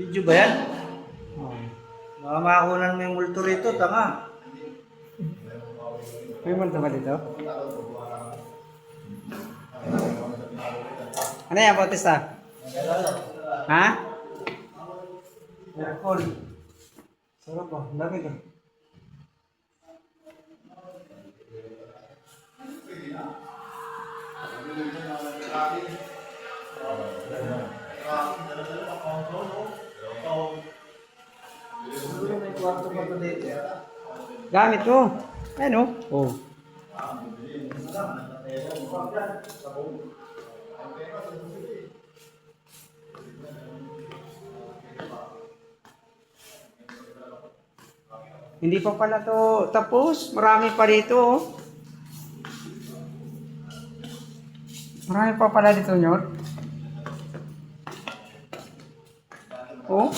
Video ba yan? Oh. Baka makakunan mo yung multo rito, tanga. May multo ba dito? Ano yan, Bautista? Ha? Aircon. Sarap ba? Lamig ah. Siguro may kwarto pa to dito. Gamit mo. Ano? Oh. Hindi pa pala to tapos. Marami pa dito. Oh. Marami pa pala dito, Nyor. Oh.